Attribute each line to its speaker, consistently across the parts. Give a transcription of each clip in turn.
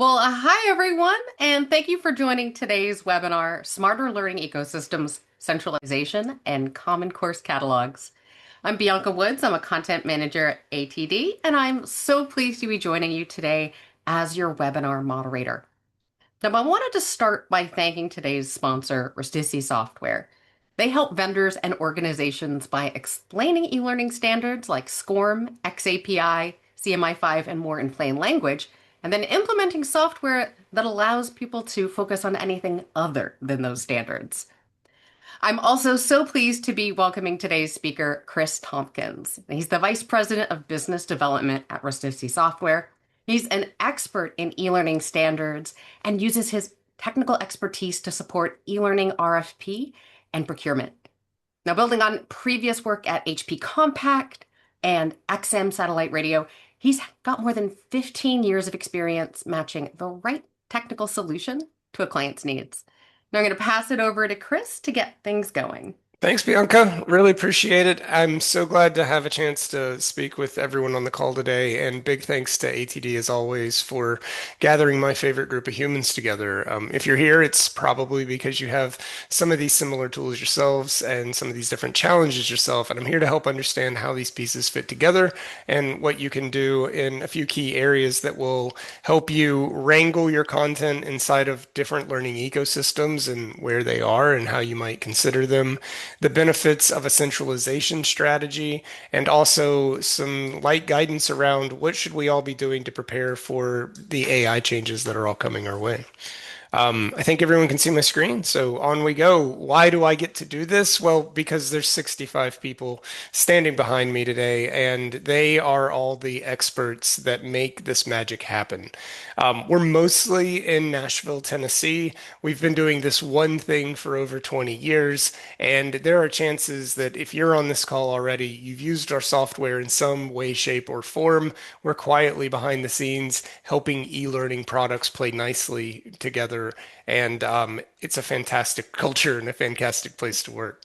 Speaker 1: Well, hi everyone, and thank you for joining today's webinar, Smarter Learning Ecosystems, Centralization, and Common Course Catalogs. I'm Bianca Woods. I'm a content manager at ATD, and I'm so pleased to be joining you today as your webinar moderator. Now, I wanted to start by thanking today's sponsor, Rustisi Software. They help vendors and organizations by explaining e-learning standards like SCORM, XAPI, CMI5, and more in plain language, and then implementing software that allows people to focus on anything other than those standards. I'm also so pleased to be welcoming today's speaker, Chris Tompkins. He's the Vice President of Business Development at Rustisi Software. He's an expert in e-learning standards and uses his technical expertise to support e-learning RFP and procurement. Now, building on previous work at HP Compact and XM Satellite Radio, he's got more than 15 years of experience matching the right technical solution to a client's needs. Now I'm going to pass it over to Chris to get things going.
Speaker 2: Thanks, Bianca. Really appreciate it. I'm so glad to have a chance to speak with everyone on the call today. And big thanks to ATD, as always, for gathering my favorite group of humans together. If you're here, it's probably because you have some of these similar tools yourselves and some of these different challenges yourself. And I'm here to help understand how these pieces fit together and what you can do in a few key areas that will help you wrangle your content inside of different learning ecosystems and where they are and how you might consider them, the benefits of a centralization strategy, and also some light guidance around what should we all be doing to prepare for the AI changes that are all coming our way. I think everyone can see my screen, so on we go. Why do I get to do this? Well, because there's 65 people standing behind me today, and they are all the experts that make this magic happen. We're mostly in Nashville, Tennessee. We've been doing this one thing for over 20 years, and there are chances that if you're on this call already, you've used our software in some way, shape, or form. We're quietly behind the scenes helping e-learning products play nicely together, and it's a fantastic culture and a fantastic place to work.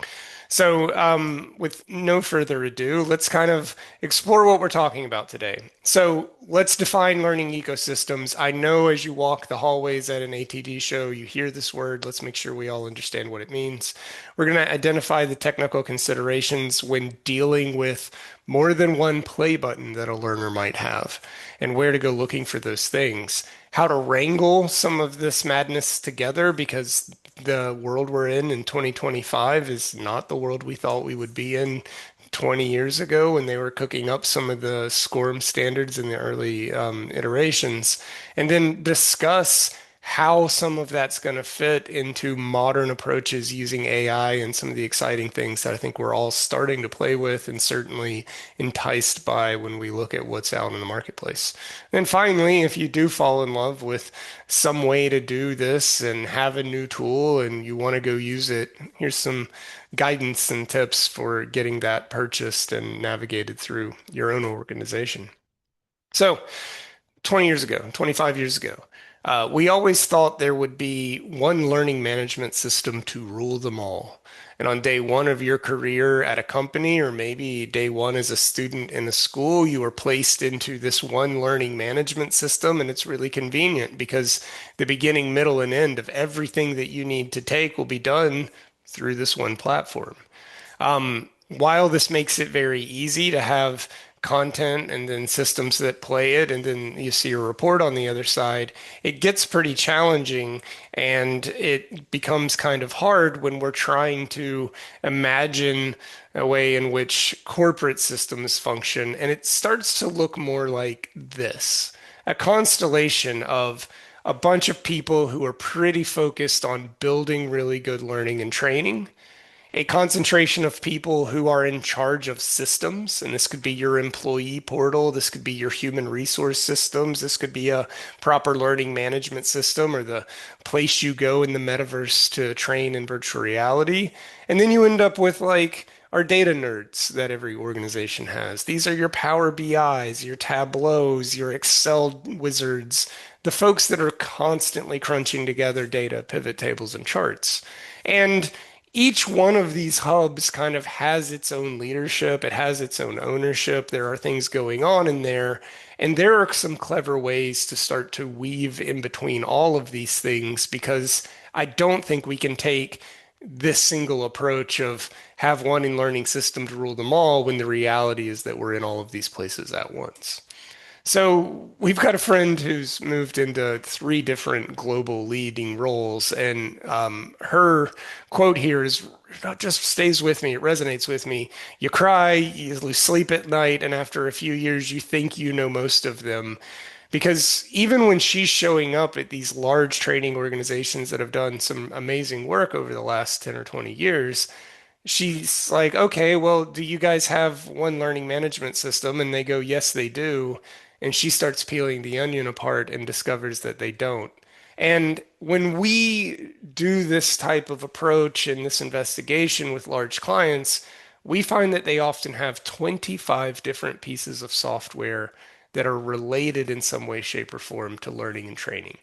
Speaker 2: So, with no further ado, let's kind of explore what we're talking about today. So, let's define learning ecosystems. I know as you walk the hallways at an ATD show, you hear this word. Let's make sure we all understand what it means. We're going to identify the technical considerations when dealing with more than one play button that a learner might have, and where to go looking for those things. How to wrangle some of this madness together, because the world we're in 2025 is not the world we thought we would be in 20 years ago when they were cooking up some of the SCORM standards in the early iterations, and then discuss how some of that's going to fit into modern approaches using AI and some of the exciting things that I think we're all starting to play with and certainly enticed by when we look at what's out in the marketplace. And finally, if you do fall in love with some way to do this and have a new tool and you want to go use it, here's some guidance and tips for getting that purchased and navigated through your own organization. So, 20 years ago, 25 years ago, we always thought there would be one learning management system to rule them all. And on day one of your career at a company, or maybe day one as a student in a school, you are placed into this one learning management system. And it's really convenient because the beginning, middle, and end of everything that you need to take will be done through this one platform. While this makes it very easy to have content and then systems that play it, and then you see a report on the other side, it gets pretty challenging and it becomes kind of hard when we're trying to imagine a way in which corporate systems function. And it starts to look more like this, a constellation of a bunch of people who are pretty focused on building really good learning and training, a concentration of people who are in charge of systems, and this could be your employee portal, this could be your human resource systems, this could be a proper learning management system, or the place you go in the metaverse to train in virtual reality. And then you end up with like our data nerds that every organization has. These are your Power BIs, your Tableaus, your Excel wizards, the folks that are constantly crunching together data, pivot tables, and charts. And each one of these hubs kind of has its own leadership, it has its own ownership. There are things going on in there, and there are some clever ways to start to weave in between all of these things because I don't think we can take this single approach of have one in learning system to rule them all when the reality is that we're in all of these places at once. So we've got a friend who's moved into three different global leading roles, and her quote here is it just stays with me. It resonates with me. You cry, you lose sleep at night, and after a few years, you think you know most of them. Because even when she's showing up at these large training organizations that have done some amazing work over the last 10 or 20 years, she's like, okay, well, do you guys have one learning management system? And they go, yes, they do. And she starts peeling the onion apart and discovers that they don't. And when we do this type of approach and this investigation with large clients, we find that they often have 25 different pieces of software that are related in some way, shape, or form to learning and training.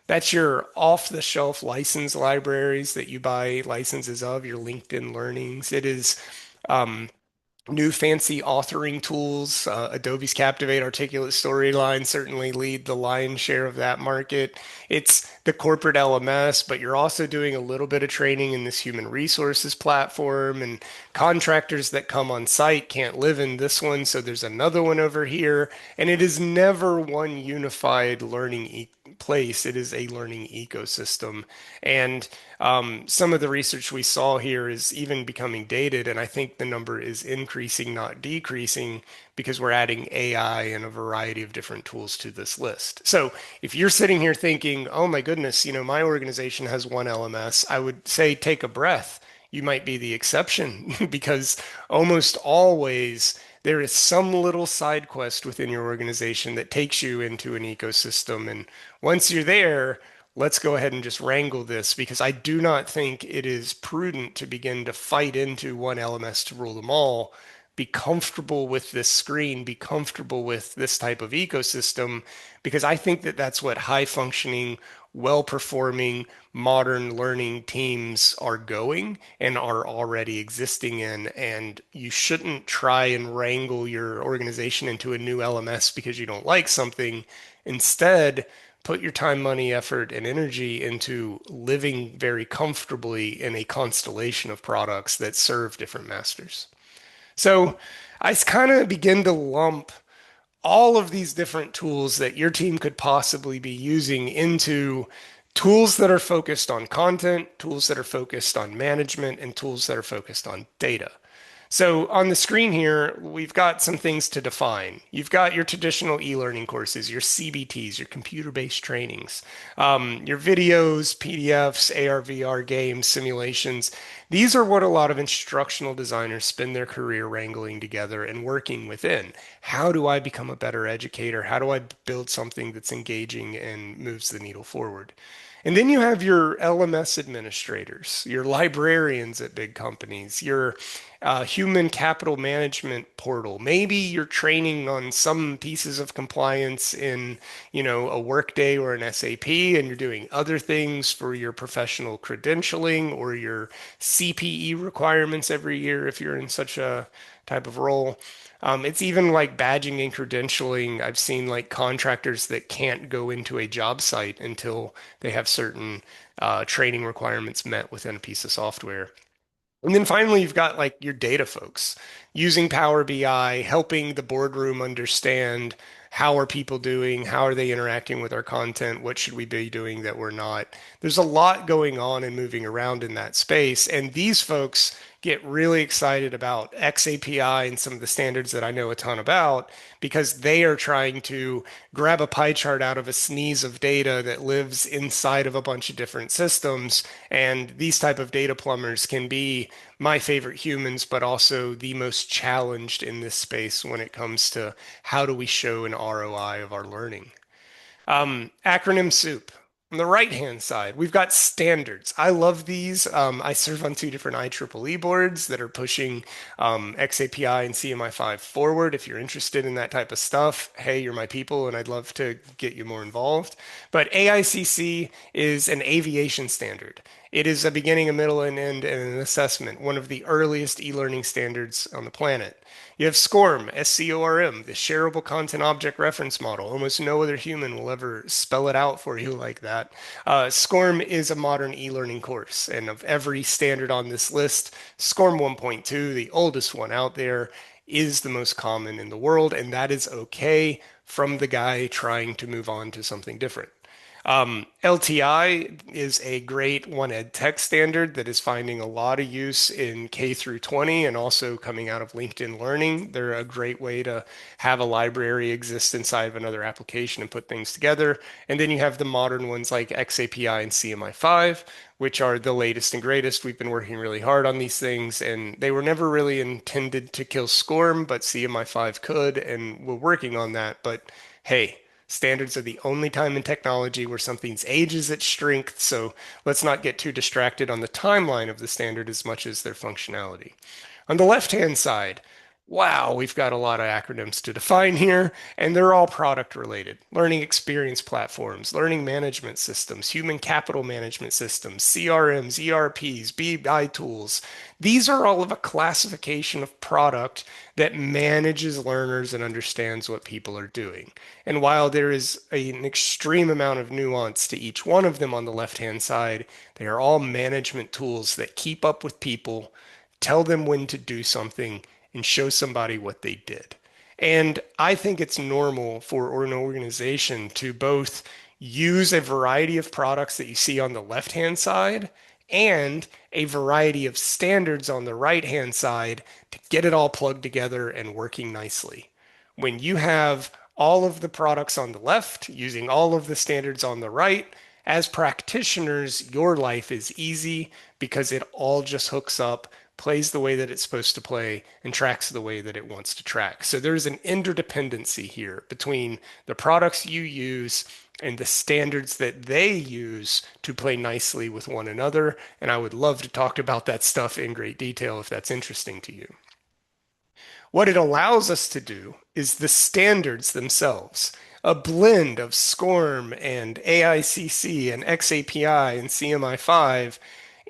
Speaker 2: That's your off-the-shelf license libraries that you buy licenses of, your LinkedIn Learnings. It is new fancy authoring tools. Adobe's Captivate Articulate Storyline certainly lead the lion's share of that market. It's the corporate LMS, but you're also doing a little bit of training in this human resources platform, and contractors that come on site can't live in this one, so there's another one over here. And it is never one unified learning place. It is a learning ecosystem. And some of the research we saw here is even becoming dated, and I think the number is increasing, not decreasing, because we're adding AI and a variety of different tools to this list. So if you're sitting here thinking, oh my goodness, my organization has one LMS, I would say take a breath. You might be the exception because almost always there is some little side quest within your organization that takes you into an ecosystem. And once you're there, let's go ahead and just wrangle this because I do not think it is prudent to begin to fight into one LMS to rule them all. Be comfortable with this screen, be comfortable with this type of ecosystem, because I think that that's what high functioning, well performing, modern learning teams are going and are already existing in. And you shouldn't try and wrangle your organization into a new LMS because you don't like something. Instead, put your time, money, effort, and energy into living very comfortably in a constellation of products that serve different masters. So I kind of begin to lump all of these different tools that your team could possibly be using into tools that are focused on content, tools that are focused on management, and tools that are focused on data. So on the screen here, we've got some things to define. You've got your traditional e-learning courses, your CBTs, your computer-based trainings, your videos, PDFs, AR, VR games, simulations. These are what a lot of instructional designers spend their career wrangling together and working within. How do I become a better educator? How do I build something that's engaging and moves the needle forward? And then you have your LMS administrators, your librarians at big companies, your human capital management portal. Maybe you're training on some pieces of compliance in, a Workday or an SAP, and you're doing other things for your professional credentialing or your CPE requirements every year if you're in such a type of role. It's even like badging and credentialing. I've seen like contractors that can't go into a job site until they have certain training requirements met within a piece of software. And then finally, you've got like your data folks using Power BI, helping the boardroom understand how are people doing, how are they interacting with our content, what should we be doing that we're not. There's a lot going on and moving around in that space. And these folks get really excited about XAPI and some of the standards that I know a ton about because they are trying to grab a pie chart out of a sneeze of data that lives inside of a bunch of different systems. And these type of data plumbers can be my favorite humans, but also the most challenged in this space when it comes to how do we show an ROI of our learning. Acronym soup. On the right-hand side, we've got standards. I love these. I serve on two different IEEE boards that are pushing XAPI and CMI5 forward. If you're interested in that type of stuff, hey, you're my people, and I'd love to get you more involved. But AICC is an aviation standard. It is a beginning, a middle, and end, and an assessment, one of the earliest e-learning standards on the planet. You have SCORM, SCORM, the Shareable Content Object Reference Model. Almost no other human will ever spell it out for you like that. SCORM is a modern e-learning course, and of every standard on this list, SCORM 1.2, the oldest one out there, is the most common in the world, and that is okay from the guy trying to move on to something different. LTI is a great one ed tech standard that is finding a lot of use in K through 20 and also coming out of LinkedIn Learning. They're a great way to have a library exist inside of another application and put things together. And then you have the modern ones like XAPI and CMI5, which are the latest and greatest. We've been working really hard on these things, and they were never really intended to kill SCORM, but CMI5 could, and we're working on that. But hey, standards are the only time in technology where something's age is its strength, so let's not get too distracted on the timeline of the standard as much as their functionality. On the left-hand side, wow, we've got a lot of acronyms to define here, and they're all product related. Learning experience platforms, learning management systems, human capital management systems, CRMs, ERPs, BI tools. These are all of a classification of product that manages learners and understands what people are doing. And while there is an extreme amount of nuance to each one of them on the left-hand side, they are all management tools that keep up with people, tell them when to do something, and show somebody what they did. And I think it's normal for an organization to both use a variety of products that you see on the left-hand side and a variety of standards on the right-hand side to get it all plugged together and working nicely. When you have all of the products on the left using all of the standards on the right, as practitioners, your life is easy because it all just hooks up, plays the way that it's supposed to play, and tracks the way that it wants to track. So there's an interdependency here between the products you use and the standards that they use to play nicely with one another. And I would love to talk about that stuff in great detail if that's interesting to you. What it allows us to do is the standards themselves, a blend of SCORM and AICC and XAPI and CMI5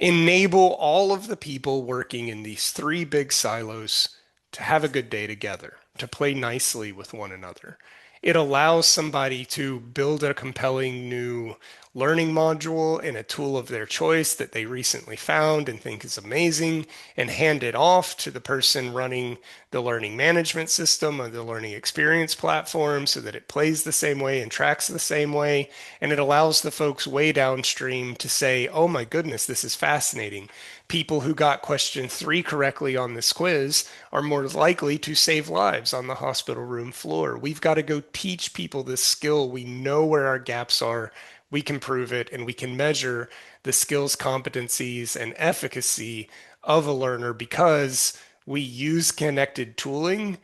Speaker 2: enable all of the people working in these three big silos to have a good day together, to play nicely with one another. It allows somebody to build a compelling new learning module in a tool of their choice that they recently found and think is amazing and hand it off to the person running the learning management system or the learning experience platform so that it plays the same way and tracks the same way. And it allows the folks way downstream to say, oh my goodness, this is fascinating. People who got question 3 correctly on this quiz are more likely to save lives on the hospital room floor. We've got to go teach people this skill. We know where our gaps are. We can prove it, and we can measure the skills, competencies, and efficacy of a learner because we use connected tooling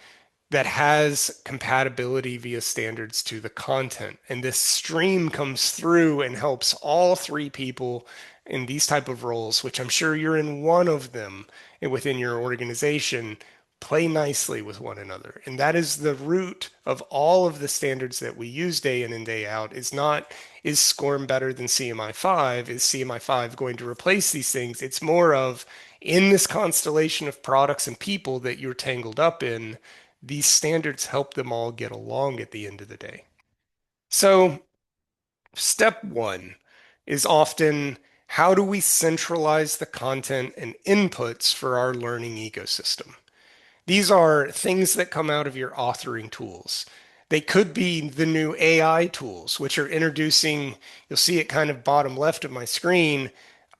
Speaker 2: that has compatibility via standards to the content. And this stream comes through and helps all three people in these type of roles, which I'm sure you're in one of them within your organization, play nicely with one another. And that is the root of all of the standards that we use day in and day out is not, is SCORM better than CMI5? Is CMI5 going to replace these things? It's more of, in this constellation of products and people that you're tangled up in, these standards help them all get along at the end of the day. So step one is often how do we centralize the content and inputs for our learning ecosystem? These are things that come out of your authoring tools. They could be the new AI tools, which are introducing, you'll see it kind of bottom left of my screen,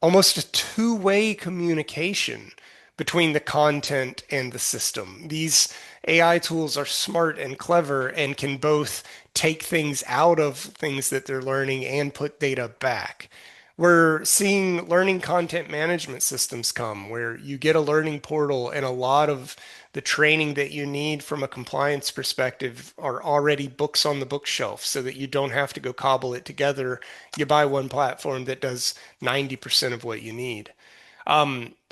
Speaker 2: almost a two-way communication between the content and the system. These AI tools are smart and clever and can both take things out of things that they're learning and put data back. We're seeing learning content management systems come where you get a learning portal and a lot of the training that you need from a compliance perspective are already books on the bookshelf so that you don't have to go cobble it together. You buy one platform that does 90% of what you need.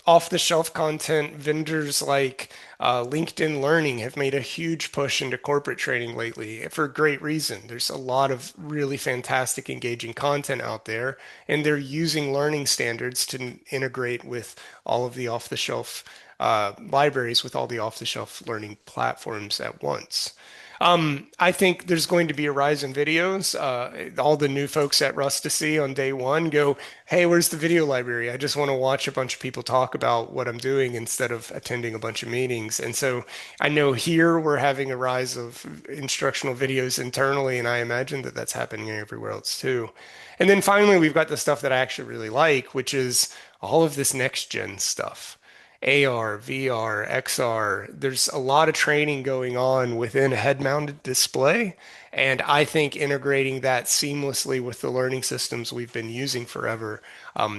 Speaker 2: Off the shelf content, vendors like LinkedIn Learning have made a huge push into corporate training lately for a great reason. There's a lot of really fantastic, engaging content out there, and they're using learning standards to integrate with all of the off the shelf libraries, with all the off the shelf learning platforms at once. I think there's going to be a rise in videos. All the new folks at Rusticy on day one go, hey, where's the video library? I just want to watch a bunch of people talk about what I'm doing instead of attending a bunch of meetings. And so I know here we're having a rise of instructional videos internally, and I imagine that that's happening everywhere else too. And then finally, we've got the stuff that I actually really like, which is all of this next gen stuff. AR, VR, XR. There's a lot of training going on within a head-mounted display, and I think integrating that seamlessly with the learning systems we've been using forever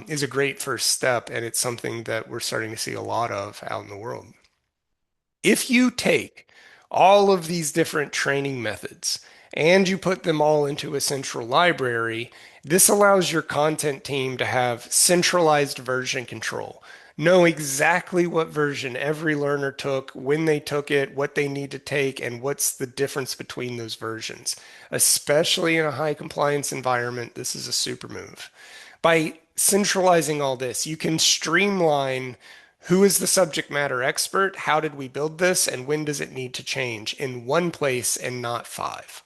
Speaker 2: is a great first step, and it's something that we're starting to see a lot of out in the world. If you take all of these different training methods and you put them all into a central library, this allows your content team to have centralized version control. Know exactly what version every learner took, when they took it, what they need to take, and what's the difference between those versions. Especially in a high compliance environment, this is a super move. By centralizing all this, you can streamline who is the subject matter expert, how did we build this, and when does it need to change in one place and not five.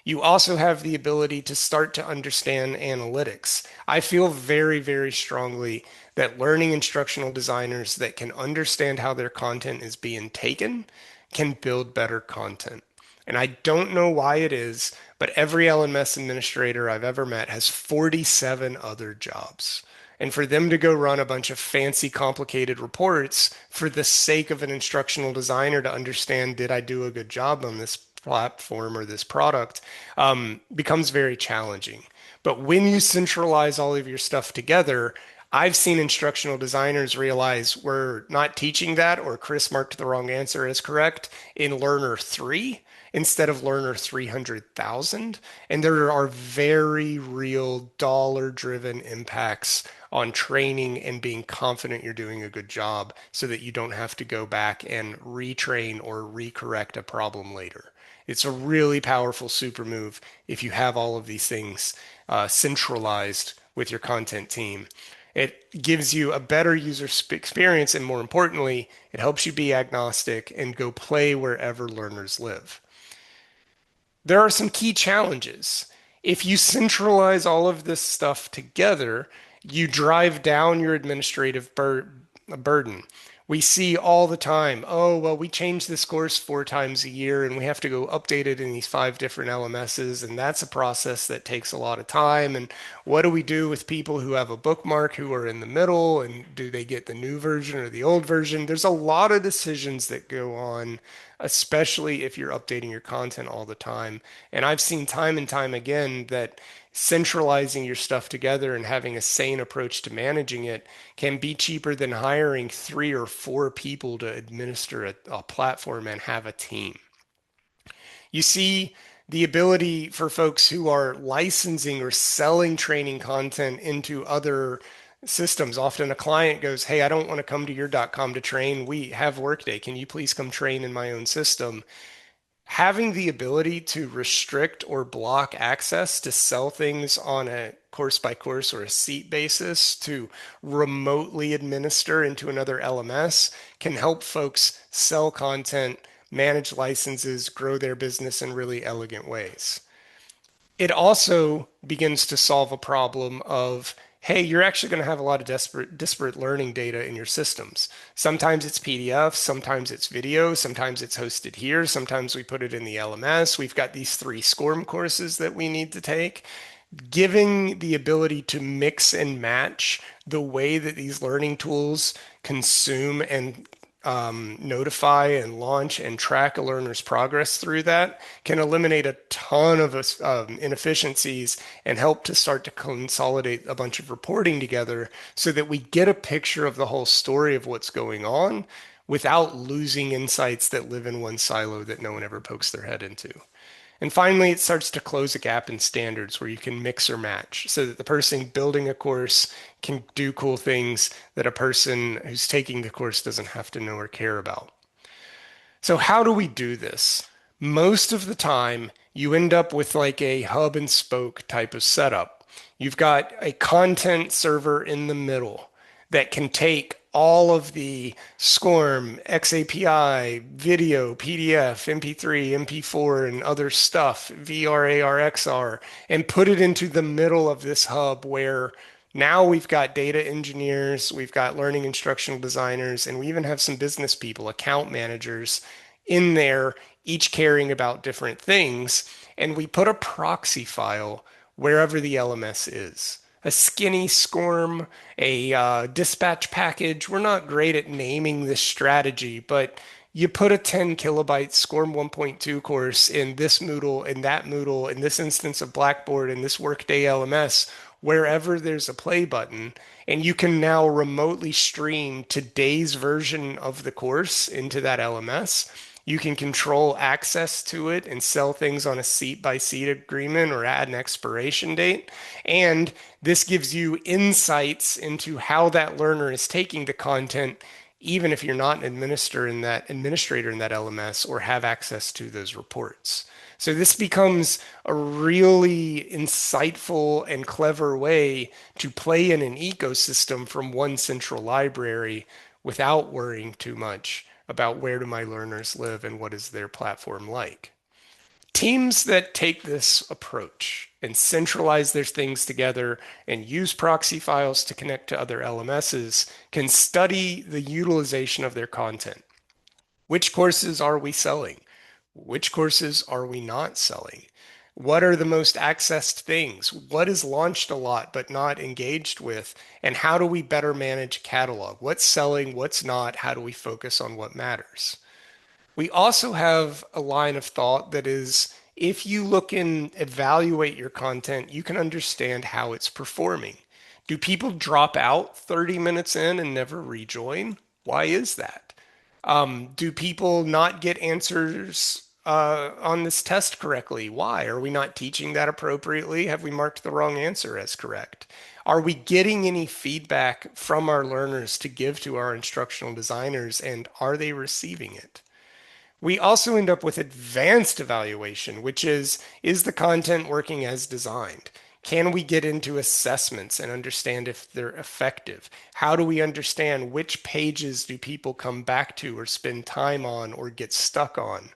Speaker 2: You also have the ability to start to understand analytics. I feel very, very strongly that learning instructional designers that can understand how their content is being taken can build better content. And I don't know why it is, but every LMS administrator I've ever met has 47 other jobs. And for them to go run a bunch of fancy, complicated reports for the sake of an instructional designer to understand, did I do a good job on this platform or this product, becomes very challenging. But when you centralize all of your stuff together, I've seen instructional designers realize we're not teaching that, or Chris marked the wrong answer as correct in learner three instead of learner 300,000. And there are very real dollar driven impacts on training and being confident you're doing a good job so that you don't have to go back and retrain or recorrect a problem later. It's a really powerful super move if you have all of these things centralized with your content team. It gives you a better user experience, and more importantly, it helps you be agnostic and go play wherever learners live. There are some key challenges. If you centralize all of this stuff together, you drive down your administrative burden. We see all the time, oh, well, we change this course 4 times a year and we have to go update it in these 5 different LMSs. And that's a process that takes a lot of time. And what do we do with people who have a bookmark who are in the middle? And do they get the new version or the old version? There's a lot of decisions that go on, especially if you're updating your content all the time. And I've seen time and time again that centralizing your stuff together and having a sane approach to managing it can be cheaper than hiring 3 or 4 people to administer a platform and have a team. You see the ability for folks who are licensing or selling training content into other systems. Often a client goes, hey, I don't want to come to your .com to train. We have Workday. Can you please come train in my own system? Having the ability to restrict or block access to sell things on a course by course or a seat basis to remotely administer into another LMS can help folks sell content, manage licenses, grow their business in really elegant ways. It also begins to solve a problem of, hey, you're actually going to have a lot of disparate learning data in your systems. Sometimes it's PDF, sometimes it's video, sometimes it's hosted here, sometimes we put it in the LMS. We've got these 3 SCORM courses that we need to take. Giving the ability to mix and match the way that these learning tools consume and notify and launch and track a learner's progress through that can eliminate a ton of inefficiencies and help to start to consolidate a bunch of reporting together so that we get a picture of the whole story of what's going on without losing insights that live in one silo that no one ever pokes their head into. And finally, it starts to close a gap in standards where you can mix or match so that the person building a course can do cool things that a person who's taking the course doesn't have to know or care about. So, how do we do this? Most of the time, you end up with like a hub and spoke type of setup. You've got a content server in the middle that can take all of the SCORM, XAPI, video, PDF, MP3, MP4, and other stuff, VR, AR, XR, and put it into the middle of this hub where now we've got data engineers, we've got learning instructional designers, and we even have some business people, account managers in there, each caring about different things. And we put a proxy file wherever the LMS is. A skinny SCORM, a dispatch package. We're not great at naming this strategy, but you put a 10 kilobyte SCORM 1.2 course in this Moodle, in that Moodle, in this instance of Blackboard, in this Workday LMS, wherever there's a play button, and you can now remotely stream today's version of the course into that LMS. You can control access to it and sell things on a seat by seat agreement or add an expiration date. And this gives you insights into how that learner is taking the content, even if you're not an administrator in that LMS or have access to those reports. So this becomes a really insightful and clever way to play in an ecosystem from one central library without worrying too much about where do my learners live and what is their platform like. Teams that take this approach and centralize their things together and use proxy files to connect to other LMSs can study the utilization of their content. Which courses are we selling? Which courses are we not selling? What are the most accessed things? What is launched a lot but not engaged with? And how do we better manage catalog? What's selling? What's not? How do we focus on what matters? We also have a line of thought that is if you look and evaluate your content, you can understand how it's performing. Do people drop out 30 minutes in and never rejoin? Why is that? Do people not get answers on this test correctly? Why? Are we not teaching that appropriately? Have we marked the wrong answer as correct? Are we getting any feedback from our learners to give to our instructional designers, and are they receiving it? We also end up with advanced evaluation, which is the content working as designed? Can we get into assessments and understand if they're effective? How do we understand which pages do people come back to or spend time on or get stuck on?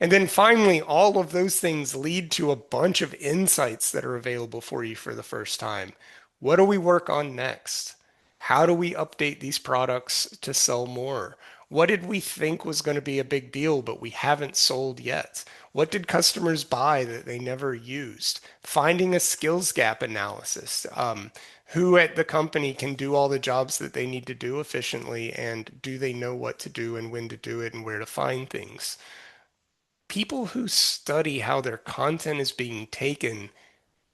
Speaker 2: And then finally, all of those things lead to a bunch of insights that are available for you for the first time. What do we work on next? How do we update these products to sell more? What did we think was going to be a big deal, but we haven't sold yet? What did customers buy that they never used? Finding a skills gap analysis. Who at the company can do all the jobs that they need to do efficiently, and do they know what to do and when to do it and where to find things? People who study how their content is being taken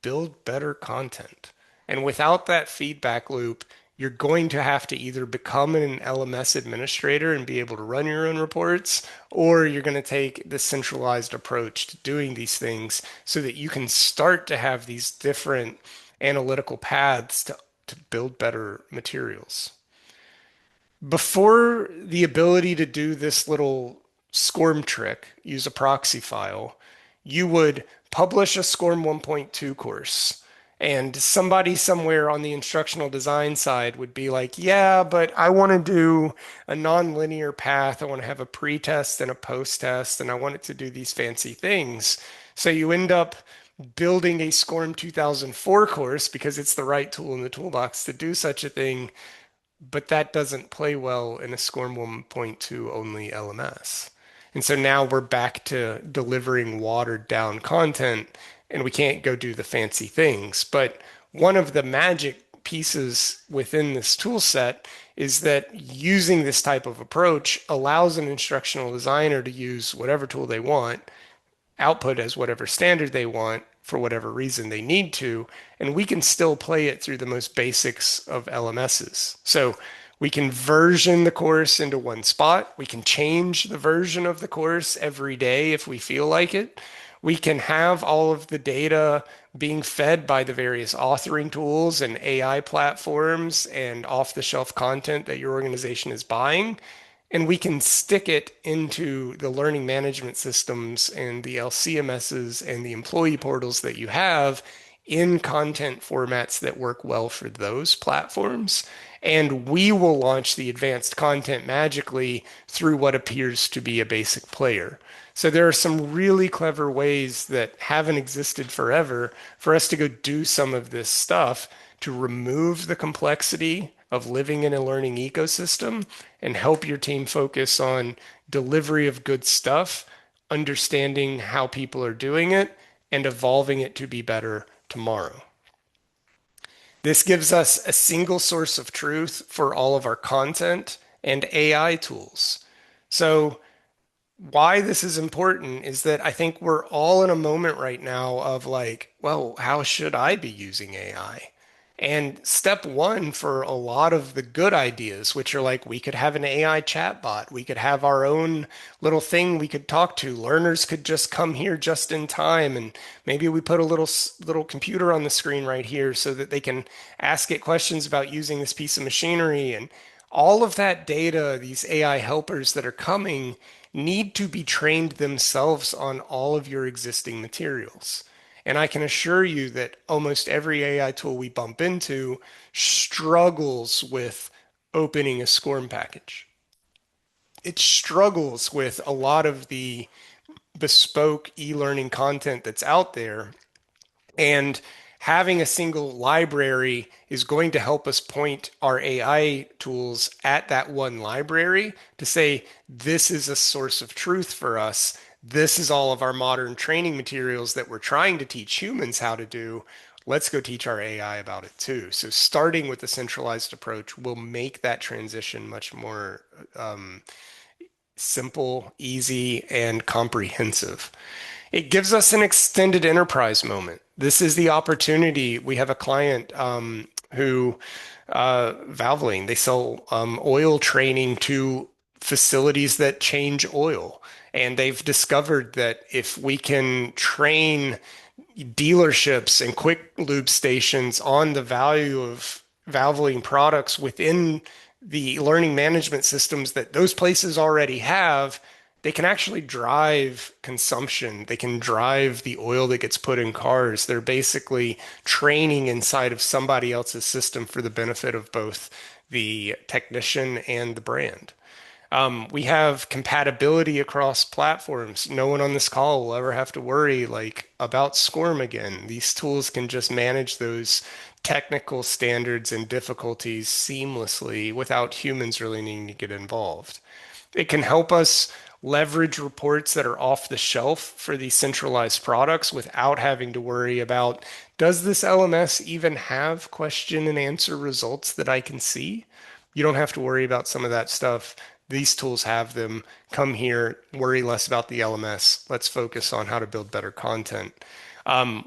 Speaker 2: build better content. And without that feedback loop, you're going to have to either become an LMS administrator and be able to run your own reports, or you're going to take the centralized approach to doing these things so that you can start to have these different analytical paths to build better materials. Before the ability to do this little SCORM trick, use a proxy file, you would publish a SCORM 1.2 course. And somebody somewhere on the instructional design side would be like, yeah, but I want to do a nonlinear path. I want to have a pre-test and a post-test, and I want it to do these fancy things. So you end up building a SCORM 2004 course because it's the right tool in the toolbox to do such a thing, but that doesn't play well in a SCORM 1.2 only LMS. And so now we're back to delivering watered down content and we can't go do the fancy things. But one of the magic pieces within this tool set is that using this type of approach allows an instructional designer to use whatever tool they want, output as whatever standard they want for whatever reason they need to, and we can still play it through the most basics of LMSs. So we can version the course into one spot. We can change the version of the course every day if we feel like it. We can have all of the data being fed by the various authoring tools and AI platforms and off-the-shelf content that your organization is buying. And we can stick it into the learning management systems and the LCMSs and the employee portals that you have in content formats that work well for those platforms. And we will launch the advanced content magically through what appears to be a basic player. So there are some really clever ways that haven't existed forever for us to go do some of this stuff to remove the complexity of living in a learning ecosystem and help your team focus on delivery of good stuff, understanding how people are doing it, and evolving it to be better tomorrow. This gives us a single source of truth for all of our content and AI tools. So why this is important is that I think we're all in a moment right now of like, well, how should I be using AI? And step one for a lot of the good ideas, which are like we could have an AI chatbot, we could have our own little thing we could talk to. Learners could just come here just in time, and maybe we put a little computer on the screen right here so that they can ask it questions about using this piece of machinery. And all of that data, these AI helpers that are coming, need to be trained themselves on all of your existing materials. And I can assure you that almost every AI tool we bump into struggles with opening a SCORM package. It struggles with a lot of the bespoke e-learning content that's out there. And having a single library is going to help us point our AI tools at that one library to say, this is a source of truth for us. This is all of our modern training materials that we're trying to teach humans how to do. Let's go teach our AI about it too. So starting with a centralized approach will make that transition much more simple, easy, and comprehensive. It gives us an extended enterprise moment. This is the opportunity. We have a client who, Valvoline, they sell oil training to facilities that change oil. And they've discovered that if we can train dealerships and quick lube stations on the value of Valvoline products within the learning management systems that those places already have, they can actually drive consumption. They can drive the oil that gets put in cars. They're basically training inside of somebody else's system for the benefit of both the technician and the brand. We have compatibility across platforms. No one on this call will ever have to worry like about SCORM again. These tools can just manage those technical standards and difficulties seamlessly without humans really needing to get involved. It can help us leverage reports that are off the shelf for these centralized products without having to worry about, does this LMS even have question and answer results that I can see? You don't have to worry about some of that stuff. These tools have them. Come here, worry less about the LMS. Let's focus on how to build better content.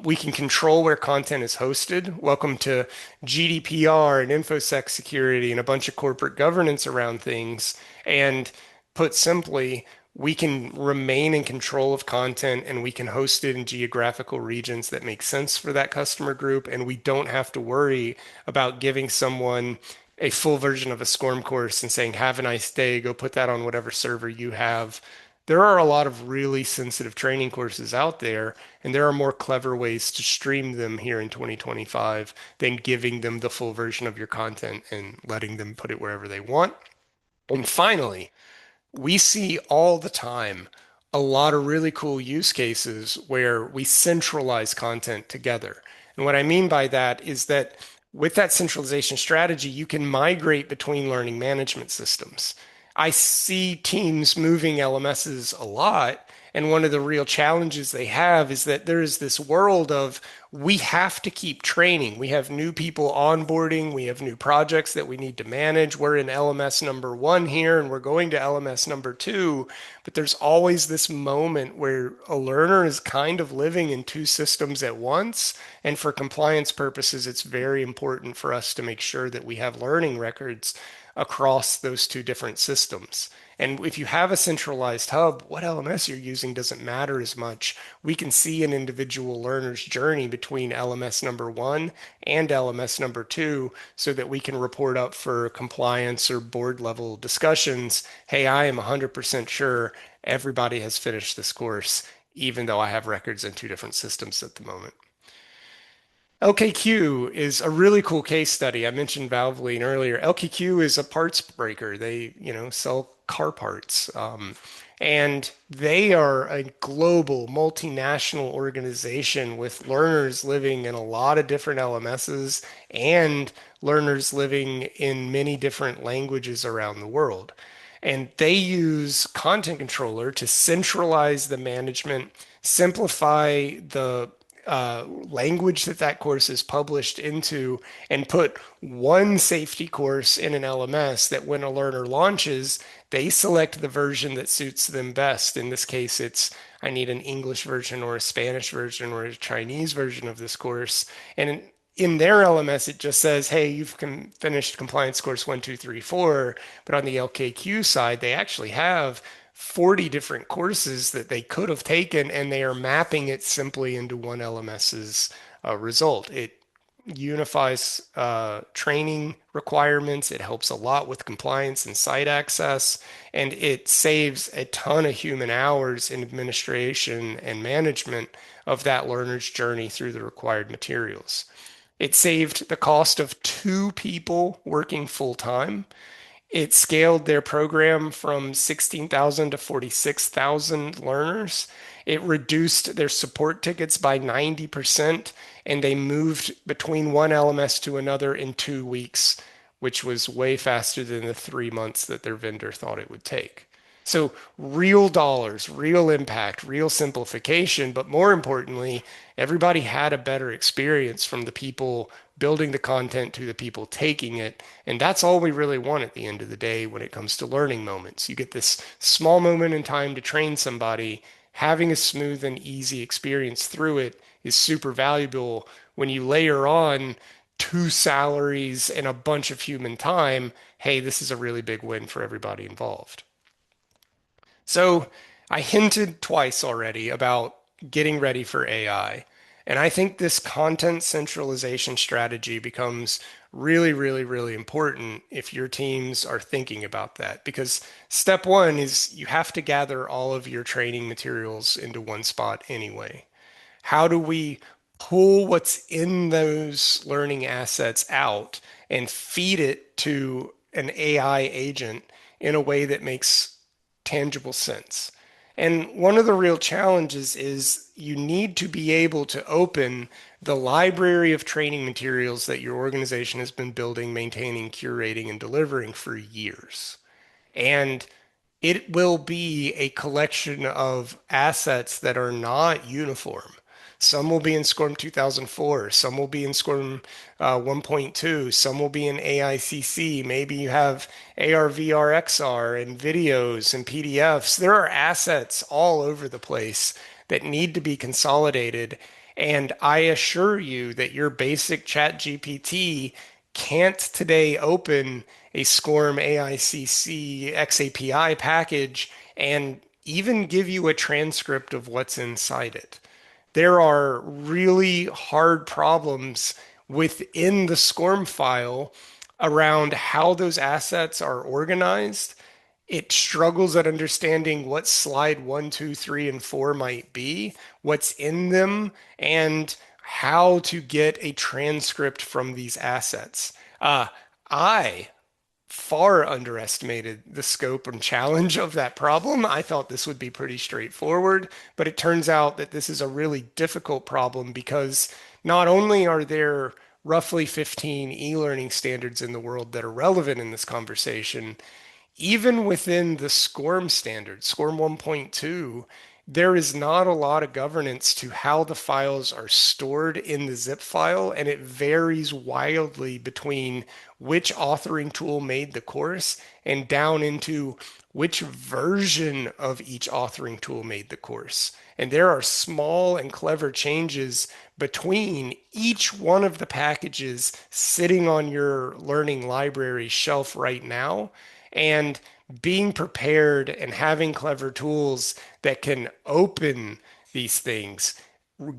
Speaker 2: We can control where content is hosted. Welcome to GDPR and InfoSec security and a bunch of corporate governance around things. And put simply, we can remain in control of content and we can host it in geographical regions that make sense for that customer group. And we don't have to worry about giving someone a full version of a SCORM course and saying, have a nice day, go put that on whatever server you have. There are a lot of really sensitive training courses out there, and there are more clever ways to stream them here in 2025 than giving them the full version of your content and letting them put it wherever they want. And finally, we see all the time a lot of really cool use cases where we centralize content together. And what I mean by that is that with that centralization strategy, you can migrate between learning management systems. I see teams moving LMSs a lot. And one of the real challenges they have is that there is this world of, we have to keep training. We have new people onboarding. We have new projects that we need to manage. We're in LMS number one here, and we're going to LMS number two. But there's always this moment where a learner is kind of living in two systems at once. And for compliance purposes, it's very important for us to make sure that we have learning records across those two different systems. And if you have a centralized hub, what LMS you're using doesn't matter as much. We can see an individual learner's journey between LMS number one and LMS number two so that we can report up for compliance or board level discussions. Hey, I am 100% sure everybody has finished this course, even though I have records in two different systems at the moment. LKQ is a really cool case study. I mentioned Valvoline earlier. LKQ is a parts breaker. They, sell car parts. And they are a global multinational organization with learners living in a lot of different LMSs and learners living in many different languages around the world. And they use Content Controller to centralize the management, simplify the language that that course is published into, and put one safety course in an LMS that when a learner launches, they select the version that suits them best. In this case, it's I need an English version or a Spanish version or a Chinese version of this course. And in their LMS, it just says, hey, you've finished compliance course 1, 2, 3, 4. But on the LKQ side, they actually have 40 different courses that they could have taken, and they are mapping it simply into one LMS's result. It unifies training requirements. It helps a lot with compliance and site access, and it saves a ton of human hours in administration and management of that learner's journey through the required materials. It saved the cost of two people working full time. It scaled their program from 16,000 to 46,000 learners. It reduced their support tickets by 90%, and they moved between one LMS to another in 2 weeks, which was way faster than the 3 months that their vendor thought it would take. So, real dollars, real impact, real simplification, but more importantly, everybody had a better experience from the people building the content to the people taking it. And that's all we really want at the end of the day when it comes to learning moments. You get this small moment in time to train somebody. Having a smooth and easy experience through it is super valuable. When you layer on two salaries and a bunch of human time, hey, this is a really big win for everybody involved. So I hinted twice already about getting ready for AI. And I think this content centralization strategy becomes really, really, really important if your teams are thinking about that. Because step one is you have to gather all of your training materials into one spot anyway. How do we pull what's in those learning assets out and feed it to an AI agent in a way that makes tangible sense? And one of the real challenges is you need to be able to open the library of training materials that your organization has been building, maintaining, curating, and delivering for years. And it will be a collection of assets that are not uniform. Some will be in SCORM 2004, some will be in SCORM 1.2, some will be in AICC. Maybe you have AR, VR, XR, and videos and PDFs. There are assets all over the place that need to be consolidated. And I assure you that your basic chat GPT can't today open a SCORM AICC XAPI package and even give you a transcript of what's inside it. There are really hard problems within the SCORM file around how those assets are organized. It struggles at understanding what slide 1, 2, 3, and 4 might be, what's in them, and how to get a transcript from these assets. I far underestimated the scope and challenge of that problem. I thought this would be pretty straightforward, but it turns out that this is a really difficult problem because not only are there roughly 15 e-learning standards in the world that are relevant in this conversation, even within the SCORM standard, SCORM 1.2, there is not a lot of governance to how the files are stored in the zip file, and it varies wildly between which authoring tool made the course and down into which version of each authoring tool made the course. And there are small and clever changes between each one of the packages sitting on your learning library shelf right now. And being prepared and having clever tools that can open these things,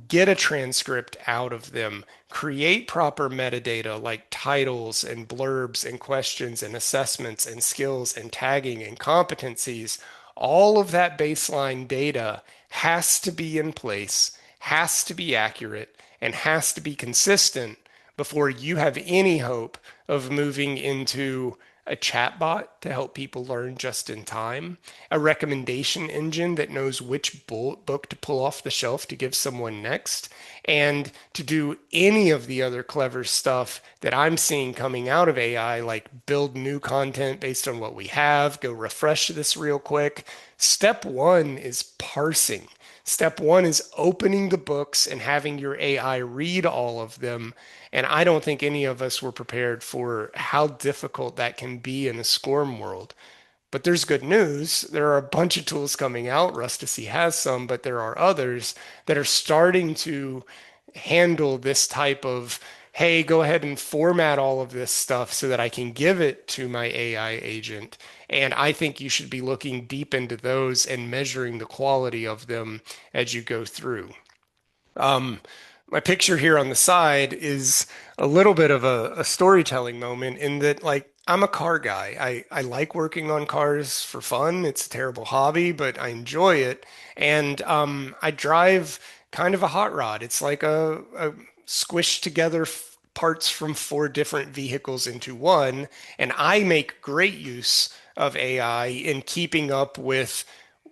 Speaker 2: get a transcript out of them, create proper metadata like titles and blurbs and questions and assessments and skills and tagging and competencies. All of that baseline data has to be in place, has to be accurate, and has to be consistent before you have any hope of moving into a chatbot to help people learn just in time, a recommendation engine that knows which book to pull off the shelf to give someone next, and to do any of the other clever stuff that I'm seeing coming out of AI, like build new content based on what we have, go refresh this real quick. Step one is parsing. Step one is opening the books and having your AI read all of them. And I don't think any of us were prepared for how difficult that can be in a SCORM world. But there's good news. There are a bunch of tools coming out. Rustici has some, but there are others that are starting to handle this type of, hey, go ahead and format all of this stuff so that I can give it to my AI agent. And I think you should be looking deep into those and measuring the quality of them as you go through. Um, my picture here on the side is a little bit of a storytelling moment in that, like, I'm a car guy. I like working on cars for fun. It's a terrible hobby, but I enjoy it. And I drive kind of a hot rod. It's like a squished together parts from four different vehicles into one. And I make great use of AI in keeping up with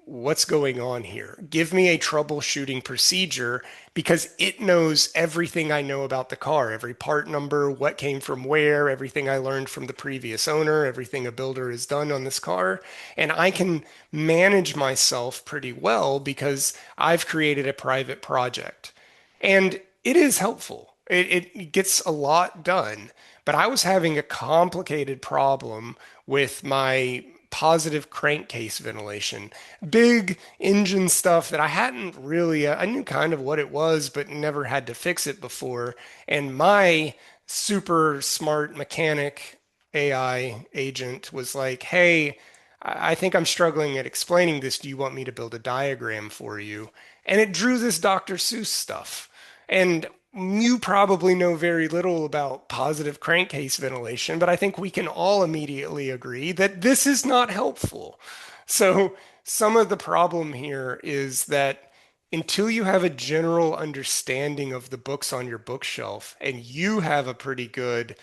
Speaker 2: what's going on here. Give me a troubleshooting procedure because it knows everything I know about the car, every part number, what came from where, everything I learned from the previous owner, everything a builder has done on this car. And I can manage myself pretty well because I've created a private project. And it is helpful. It gets a lot done. But I was having a complicated problem with my positive crankcase ventilation. Big engine stuff that I hadn't really, I knew kind of what it was, but never had to fix it before. And my super smart mechanic AI agent was like, hey, I think I'm struggling at explaining this. Do you want me to build a diagram for you? And it drew this Dr. Seuss stuff. And you probably know very little about positive crankcase ventilation, but I think we can all immediately agree that this is not helpful. So, some of the problem here is that until you have a general understanding of the books on your bookshelf and you have a pretty good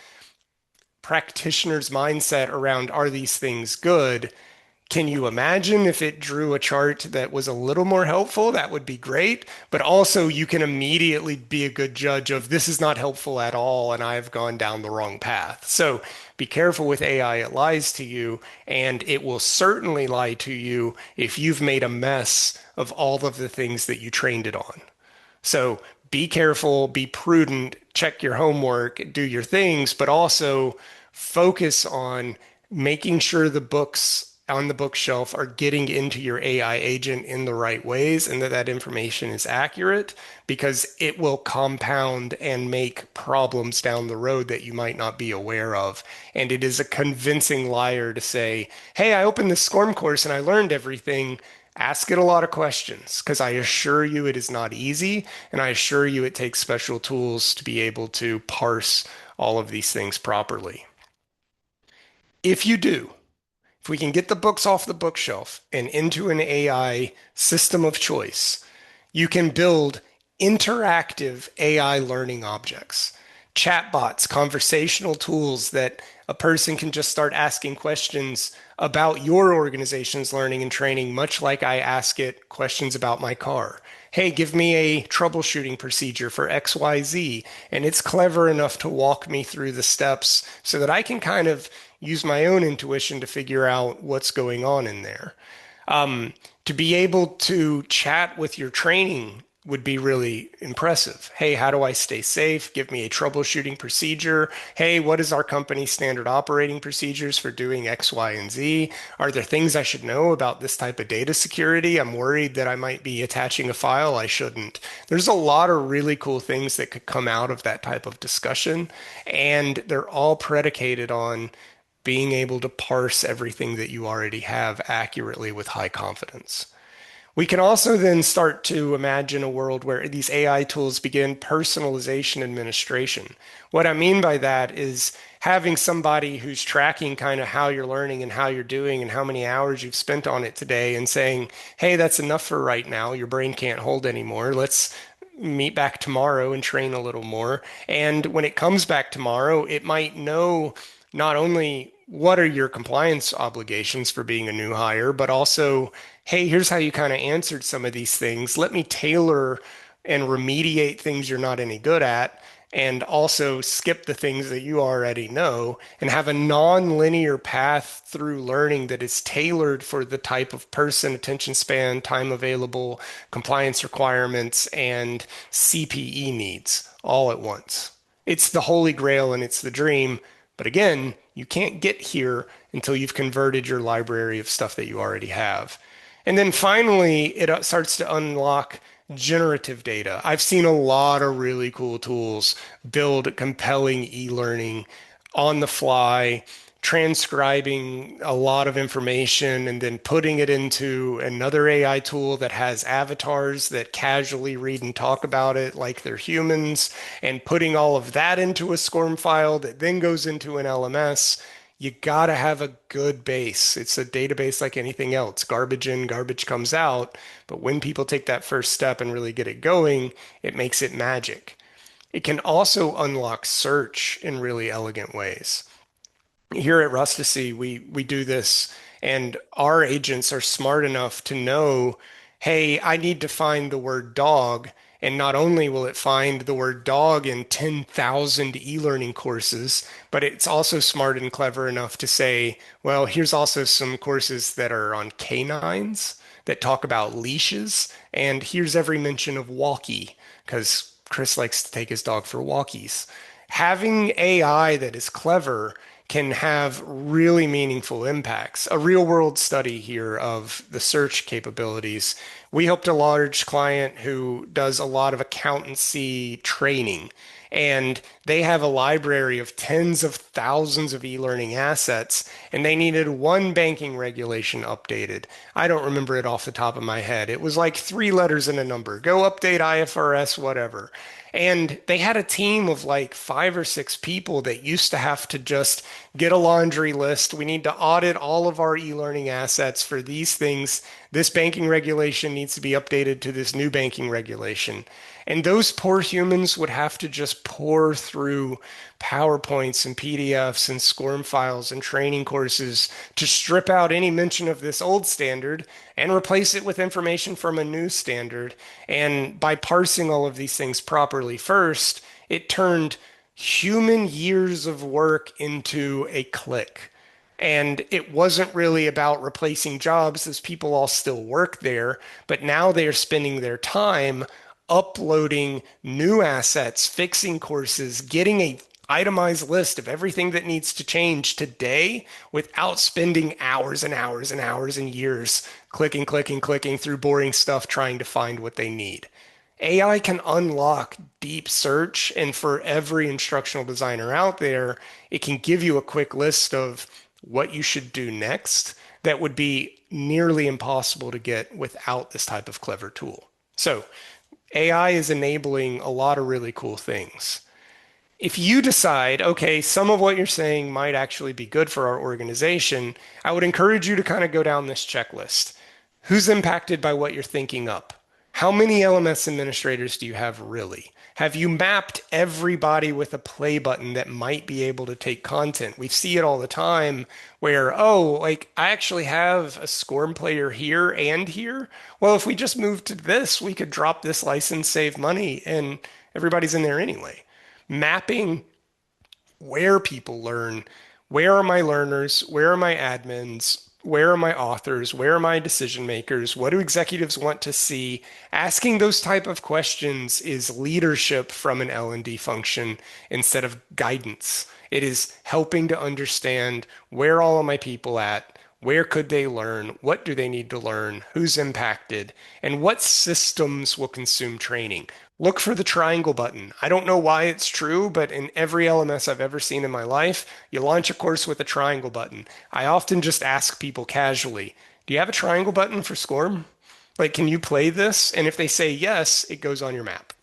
Speaker 2: practitioner's mindset around are these things good, can you imagine if it drew a chart that was a little more helpful? That would be great. But also, you can immediately be a good judge of this is not helpful at all, and I've gone down the wrong path. So be careful with AI. It lies to you, and it will certainly lie to you if you've made a mess of all of the things that you trained it on. So be careful, be prudent, check your homework, do your things, but also focus on making sure the books on the bookshelf are getting into your AI agent in the right ways and that that information is accurate because it will compound and make problems down the road that you might not be aware of. And it is a convincing liar to say, hey, I opened this SCORM course and I learned everything. Ask it a lot of questions because I assure you it is not easy. And I assure you it takes special tools to be able to parse all of these things properly. If you do, if we can get the books off the bookshelf and into an AI system of choice, you can build interactive AI learning objects, chatbots, conversational tools that a person can just start asking questions about your organization's learning and training, much like I ask it questions about my car. Hey, give me a troubleshooting procedure for XYZ. And it's clever enough to walk me through the steps so that I can kind of use my own intuition to figure out what's going on in there. Um, To be able to chat with your training would be really impressive. Hey, how do I stay safe? Give me a troubleshooting procedure. Hey, what is our company's standard operating procedures for doing X, Y, and Z? Are there things I should know about this type of data security? I'm worried that I might be attaching a file I shouldn't. There's a lot of really cool things that could come out of that type of discussion, and they're all predicated on being able to parse everything that you already have accurately with high confidence. We can also then start to imagine a world where these AI tools begin personalization administration. What I mean by that is having somebody who's tracking kind of how you're learning and how you're doing and how many hours you've spent on it today and saying, hey, that's enough for right now. Your brain can't hold anymore. Let's meet back tomorrow and train a little more. And when it comes back tomorrow, it might know not only what are your compliance obligations for being a new hire, but also, hey, here's how you kind of answered some of these things. Let me tailor and remediate things you're not any good at, and also skip the things that you already know and have a non-linear path through learning that is tailored for the type of person, attention span, time available, compliance requirements, and CPE needs all at once. It's the holy grail and it's the dream. But again, you can't get here until you've converted your library of stuff that you already have. And then finally, it starts to unlock generative data. I've seen a lot of really cool tools build compelling e-learning on the fly, transcribing a lot of information and then putting it into another AI tool that has avatars that casually read and talk about it like they're humans, and putting all of that into a SCORM file that then goes into an LMS. You got to have a good base. It's a database like anything else. Garbage in, garbage comes out. But when people take that first step and really get it going, it makes it magic. It can also unlock search in really elegant ways. Here at Rusticy, we do this, and our agents are smart enough to know, hey, I need to find the word dog. And not only will it find the word dog in 10,000 e-learning courses, but it's also smart and clever enough to say, well, here's also some courses that are on canines that talk about leashes, and here's every mention of walkie, because Chris likes to take his dog for walkies. Having AI that is clever can have really meaningful impacts. A real world study here of the search capabilities. We helped a large client who does a lot of accountancy training, and they have a library of tens of thousands of e-learning assets, and they needed one banking regulation updated. I don't remember it off the top of my head. It was like three letters and a number. Go update IFRS, whatever. And they had a team of like 5 or 6 people that used to have to just get a laundry list. We need to audit all of our e-learning assets for these things. This banking regulation needs to be updated to this new banking regulation. And those poor humans would have to just pour through PowerPoints and PDFs and SCORM files and training courses to strip out any mention of this old standard and replace it with information from a new standard. And by parsing all of these things properly first, it turned human years of work into a click. And it wasn't really about replacing jobs, as people all still work there, but now they are spending their time uploading new assets, fixing courses, getting a itemized list of everything that needs to change today without spending hours and hours and hours and years clicking, clicking, clicking through boring stuff trying to find what they need. AI can unlock deep search, and for every instructional designer out there, it can give you a quick list of what you should do next that would be nearly impossible to get without this type of clever tool. So, AI is enabling a lot of really cool things. If you decide, okay, some of what you're saying might actually be good for our organization, I would encourage you to kind of go down this checklist. Who's impacted by what you're thinking up? How many LMS administrators do you have really? Have you mapped everybody with a play button that might be able to take content? We see it all the time where, oh, like I actually have a SCORM player here and here. Well, if we just move to this, we could drop this license, save money, and everybody's in there anyway. Mapping where people learn, where are my learners, where are my admins, Where are my authors? Where are my decision makers? What do executives want to see? Asking those type of questions is leadership from an L&D function instead of guidance. It is helping to understand where all of my people at, where could they learn, what do they need to learn, who's impacted, and what systems will consume training. Look for the triangle button. I don't know why it's true, but in every LMS I've ever seen in my life, you launch a course with a triangle button. I often just ask people casually, do you have a triangle button for SCORM? Like, can you play this? And if they say yes, it goes on your map.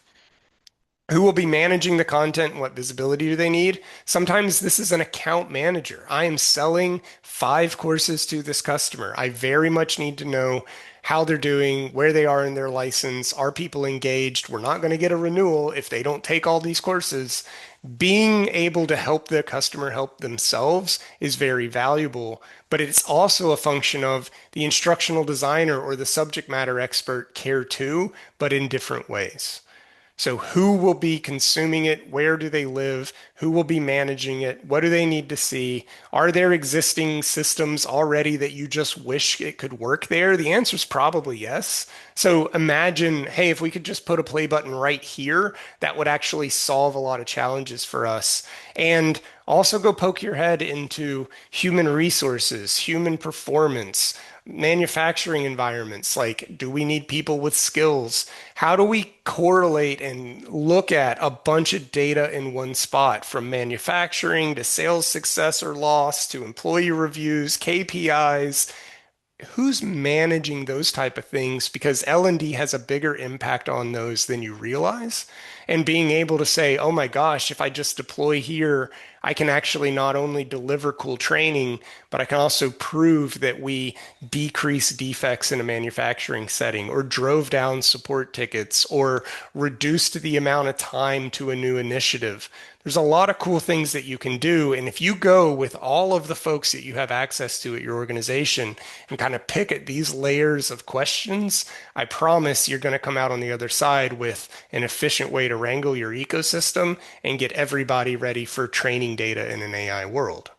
Speaker 2: Who will be managing the content and what visibility do they need? Sometimes this is an account manager. I am selling 5 courses to this customer. I very much need to know how they're doing, where they are in their license. Are people engaged? We're not going to get a renewal if they don't take all these courses. Being able to help the customer help themselves is very valuable, but it's also a function of the instructional designer or the subject matter expert care too, but in different ways. So, who will be consuming it? Where do they live? Who will be managing it? What do they need to see? Are there existing systems already that you just wish it could work there? The answer is probably yes. So, imagine, hey, if we could just put a play button right here, that would actually solve a lot of challenges for us. And also go poke your head into human resources, human performance, manufacturing environments. Like, do we need people with skills? How do we correlate and look at a bunch of data in one spot, from manufacturing to sales success or loss to employee reviews, KPIs? Who's managing those type of things? Because L&D has a bigger impact on those than you realize. And being able to say, oh my gosh, if I just deploy here, I can actually not only deliver cool training, but I can also prove that we decrease defects in a manufacturing setting, or drove down support tickets, or reduced the amount of time to a new initiative. There's a lot of cool things that you can do. And if you go with all of the folks that you have access to at your organization and kind of pick at these layers of questions, I promise you're going to come out on the other side with an efficient way to wrangle your ecosystem and get everybody ready for training data in an AI world.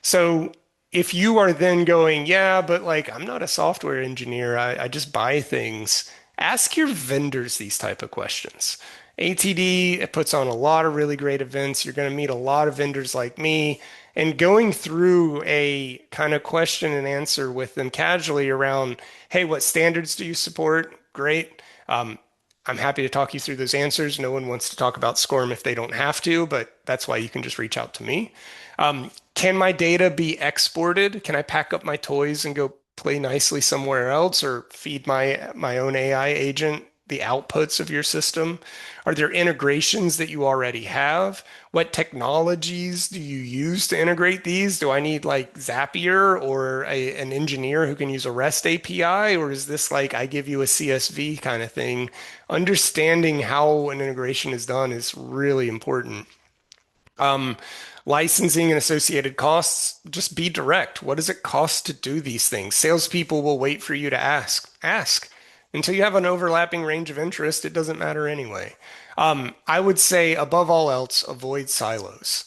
Speaker 2: So if you are then going, yeah, but like I'm not a software engineer, I just buy things, ask your vendors these type of questions. ATD puts on a lot of really great events. You're going to meet a lot of vendors like me, and going through a kind of question and answer with them casually around, hey, what standards do you support? Great. Um, I'm happy to talk you through those answers. No one wants to talk about SCORM if they don't have to, but that's why you can just reach out to me. Can my data be exported? Can I pack up my toys and go play nicely somewhere else, or feed my own AI agent the outputs of your system? Are there integrations that you already have? What technologies do you use to integrate these? Do I need like Zapier or an engineer who can use a REST API? Or is this like I give you a CSV kind of thing? Understanding how an integration is done is really important. Um, Licensing and associated costs, just be direct. What does it cost to do these things? Salespeople will wait for you to ask. Ask. Until you have an overlapping range of interest, it doesn't matter anyway. I would say, above all else, avoid silos.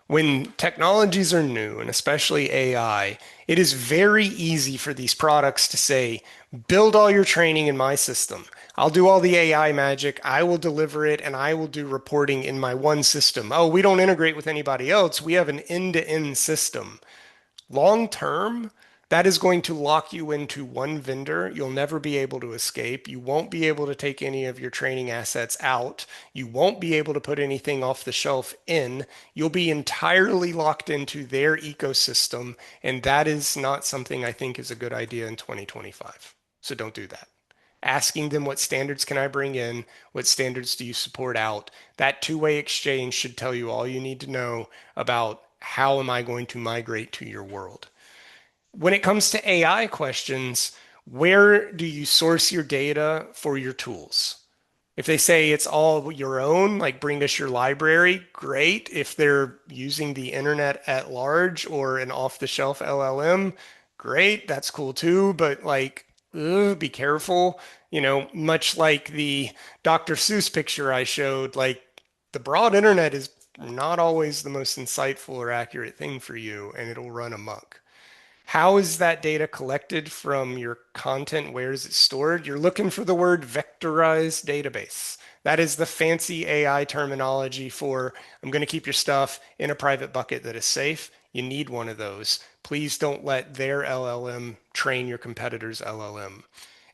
Speaker 2: When technologies are new, and especially AI, it is very easy for these products to say, build all your training in my system. I'll do all the AI magic, I will deliver it, and I will do reporting in my one system. Oh, we don't integrate with anybody else. We have an end-to-end system. Long term, that is going to lock you into one vendor. You'll never be able to escape. You won't be able to take any of your training assets out. You won't be able to put anything off the shelf in. You'll be entirely locked into their ecosystem. And that is not something I think is a good idea in 2025. So don't do that. Asking them, what standards can I bring in? What standards do you support out? That two-way exchange should tell you all you need to know about how am I going to migrate to your world. When it comes to AI questions, where do you source your data for your tools? If they say it's all your own, like bring us your library, great. If they're using the internet at large or an off-the-shelf LLM, great. That's cool too. But like, be careful. Much like the Dr. Seuss picture I showed, like the broad internet is not always the most insightful or accurate thing for you, and it'll run amok. How is that data collected from your content? Where is it stored? You're looking for the word vectorized database. That is the fancy AI terminology for I'm going to keep your stuff in a private bucket that is safe. You need one of those. Please don't let their LLM train your competitor's LLM.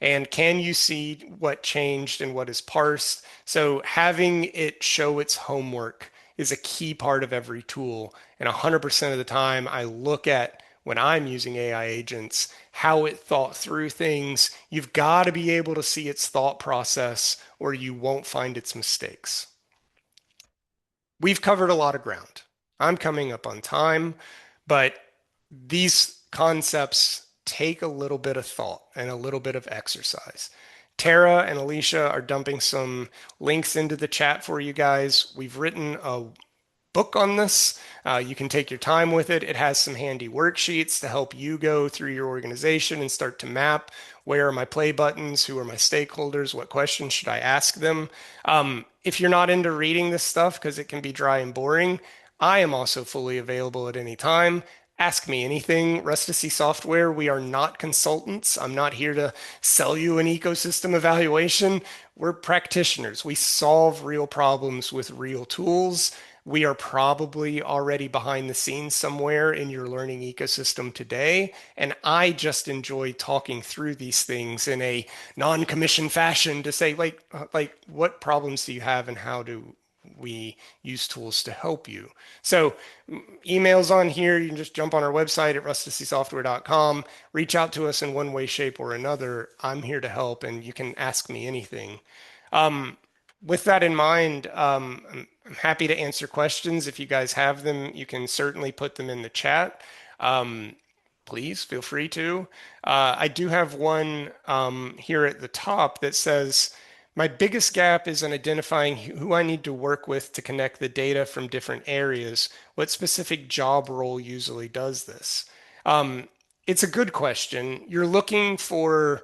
Speaker 2: And can you see what changed and what is parsed? So having it show its homework is a key part of every tool. And 100% of the time, I look at when I'm using AI agents, how it thought through things. You've got to be able to see its thought process or you won't find its mistakes. We've covered a lot of ground. I'm coming up on time, but these concepts take a little bit of thought and a little bit of exercise. Tara and Alicia are dumping some links into the chat for you guys. We've written a book on this. You can take your time with it. It has some handy worksheets to help you go through your organization and start to map where are my play buttons, who are my stakeholders, what questions should I ask them. If you're not into reading this stuff because it can be dry and boring, I am also fully available at any time. Ask me anything. Rusticy Software, we are not consultants. I'm not here to sell you an ecosystem evaluation. We're practitioners. We solve real problems with real tools. We are probably already behind the scenes somewhere in your learning ecosystem today. And I just enjoy talking through these things in a non-commission fashion to say, what problems do you have and how do we use tools to help you? So emails on here, you can just jump on our website at rusticysoftware.com, reach out to us in one way, shape, or another. I'm here to help and you can ask me anything. Um, with that in mind, I'm happy to answer questions. If you guys have them, you can certainly put them in the chat. Um, Please feel free to. I do have one here at the top that says, my biggest gap is in identifying who I need to work with to connect the data from different areas. What specific job role usually does this? Um, it's a good question. You're looking for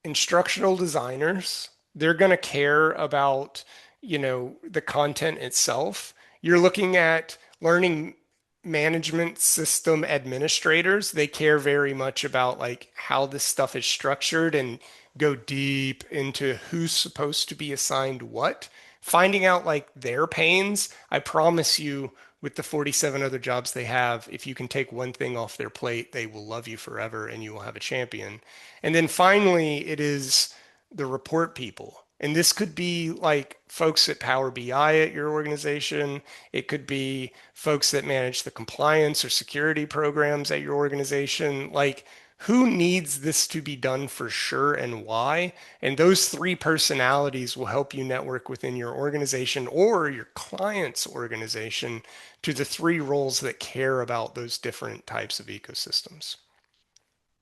Speaker 2: instructional designers. They're going to care about, the content itself. You're looking at learning management system administrators. They care very much about like how this stuff is structured and go deep into who's supposed to be assigned what. Finding out like their pains, I promise you, with the 47 other jobs they have, if you can take one thing off their plate, they will love you forever and you will have a champion. And then finally, it is the report people. And this could be like folks at Power BI at your organization. It could be folks that manage the compliance or security programs at your organization. Like, who needs this to be done for sure and why? And those three personalities will help you network within your organization or your client's organization to the three roles that care about those different types of ecosystems.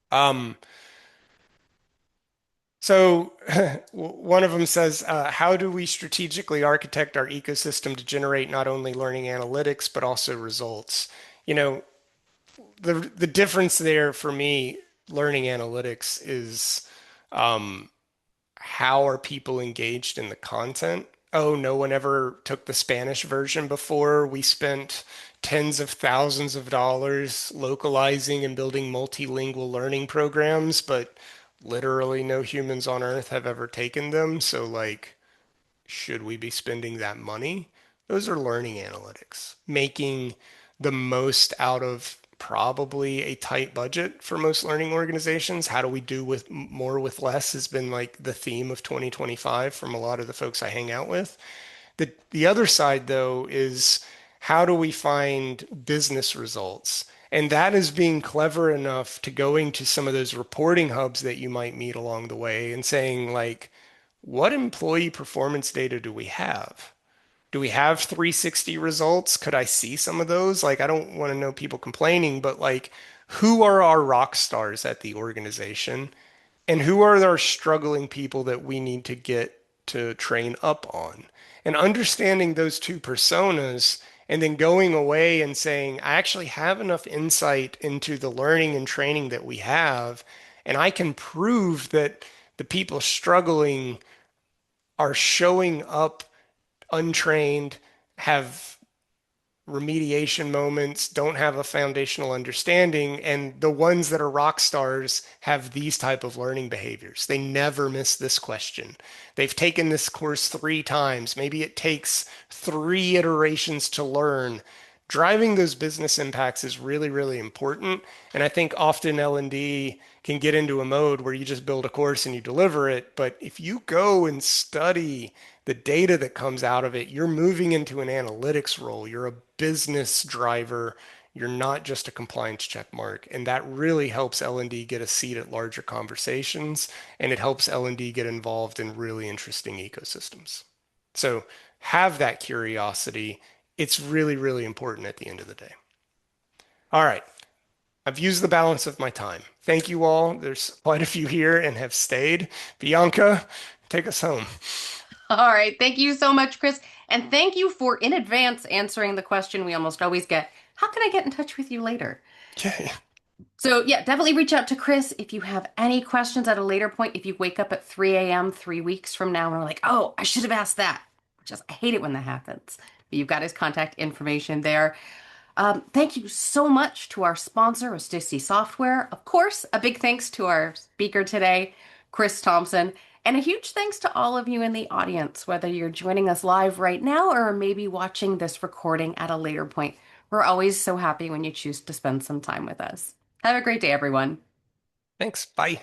Speaker 2: Um, So one of them says, how do we strategically architect our ecosystem to generate not only learning analytics, but also results? You know, the difference there for me, learning analytics is how are people engaged in the content? Oh, no one ever took the Spanish version before. We spent tens of thousands of dollars localizing and building multilingual learning programs, but literally no humans on Earth have ever taken them. So, like, should we be spending that money? Those are learning analytics, making the most out of probably a tight budget for most learning organizations. How do we do with more with less has been like the theme of 2025 from a lot of the folks I hang out with. The other side though is how do we find business results? And that is being clever enough to going to some of those reporting hubs that you might meet along the way and saying like, what employee performance data do we have? Do we have 360 results? Could I see some of those? Like, I don't want to know people complaining, but like, who are our rock stars at the organization? And who are our struggling people that we need to get to train up on? And understanding those two personas and then going away and saying, I actually have enough insight into the learning and training that we have, and I can prove that the people struggling are showing up untrained, have remediation moments, don't have a foundational understanding, and the ones that are rock stars have these type of learning behaviors. They never miss this question. They've taken this course 3 times. Maybe it takes 3 iterations to learn. Driving those business impacts is really, really important. And I think often L&D can get into a mode where you just build a course and you deliver it. But if you go and study the data that comes out of it, you're moving into an analytics role. You're a business driver. You're not just a compliance check mark. And that really helps L&D get a seat at larger conversations, and it helps L&D get involved in really interesting ecosystems. So have that curiosity. It's really, really important at the end of the day. All right. I've used the balance of my time. Thank you all. There's quite a few here and have stayed. Bianca, take us home.
Speaker 1: All right. Thank you so much, Chris. And thank you for in advance answering the question we almost always get. How can I get in touch with you later?
Speaker 2: Okay.
Speaker 1: So, yeah, definitely reach out to Chris if you have any questions at a later point. If you wake up at 3 a.m. 3 weeks from now and are like, oh, I should have asked that. Just, I hate it when that happens. But you've got his contact information there. Thank you so much to our sponsor, Astici Software. Of course, a big thanks to our speaker today, Chris Thompson. And a huge thanks to all of you in the audience, whether you're joining us live right now or maybe watching this recording at a later point. We're always so happy when you choose to spend some time with us. Have a great day, everyone.
Speaker 2: Thanks. Bye.